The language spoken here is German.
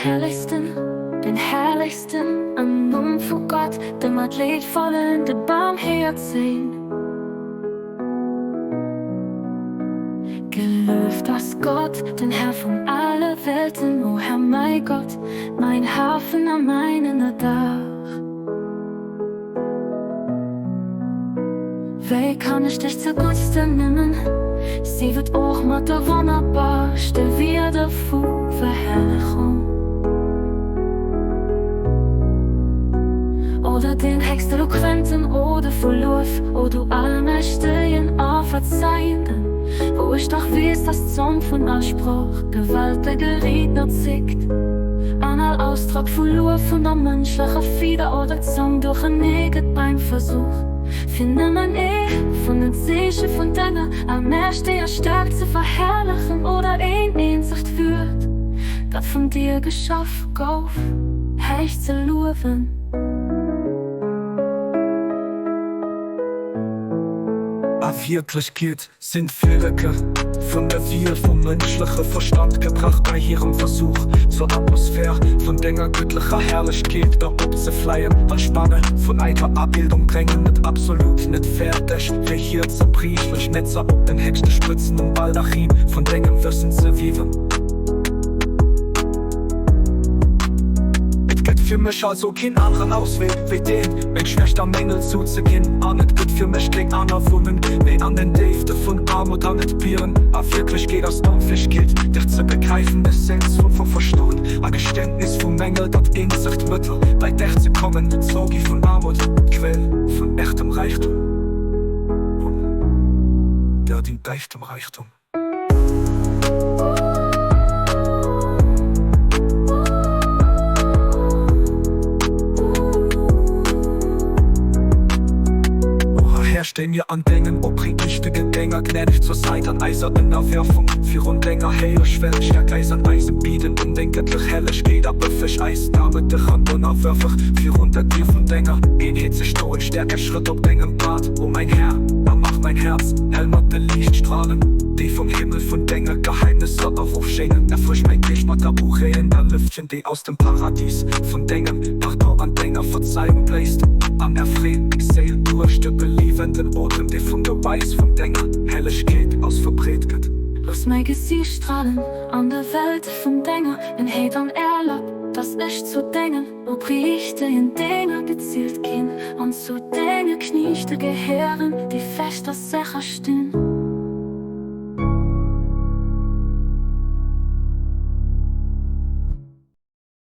den herrlichsten an Namen von Gott, dem Athlet vollen der Barmherzig. Gelöft das Gott, den Herr von aller Welten, o Herr mein Gott, mein Hafen am meinen Dach. Wie kann ich dich zugunste nehmen? Sie wird auch mit der wunderbarste wieder vor Verherrlichung. Oder den höchst eloquenten oder Verlauf, o du allmächtigen, Verzeihenden, wo ich doch weiß, dass Zorn von Anspruch gewaltige Redner zickt. An all Ausdruck verlor von der menschlichen Fieder oder Zong durch ein Neget beim Versuch. Finde man von den Zeichen von deiner allmächtiger Stärke zu verherrlichen oder Einsicht wird, das von dir geschaffen gauf, heich zu loben. A Wirklichkeit sind Völker von der Welt vom menschlichen Verstand gebracht bei ihrem Versuch zur Atmosphäre von denger göttlicher Herrlichkeit da abzufleien, an Spanne von einer Abbildung drängen, nicht absolut, nicht fertig, regiert zerbriechlich, Netzer ob den höchsten Spritzen und Baldachin von denger Wissen zu wieben. Für mich also kein anderen Ausweg wie den, mit schlechter Mängel zuzugehen. Auch nicht gut für mich gegen andere Women, wie an den Däfte von Armut an nicht Bieren. Aber wirklich geht das Dampfisch gilt, dich zu begreifen, Essenz von Verstand. Ein Geständnis von Mängel, das Einsichtmittel, bei dich zu kommen, Sorge von Armut, Quell von echtem Reichtum. Der dient echtem Reichtum. Steh mir an Dingen, ob richtige Gänger gnädig zur Seite an eiserner Werfung. Für und länger helle Schwellen, stärker eisern Eisen bieten, undenkentlich hellisch geht, aber Fisch Eis, damit der Hand unerwürfig. Für und der Tief und länger, geht sich durch, stärker Schritt ob Dingen Bart. Oh mein Herr, da macht mein Herz, helmerte Lichtstrahlen, die vom Himmel von Dinge Geheimnisse aufschenen. Erfrischt mein Tisch mit der Buche in der Lüftchen, die aus dem Paradies von Dingen, nach nur an Dinge Verzeihung bläst. Am Erfrieden, ich sehe durch die beliebenden Orten, die von der Weiß von Dinge Helligkeit aus verbreitet. Lass mein Gesicht strahlen an der Welt von Dinge, in Hatern erlaubt, dass ich zu Dingen, ob Richter in Dinge gezielt gehen, und zu Dinge kniechte Gehören, die fest als sicher stehen.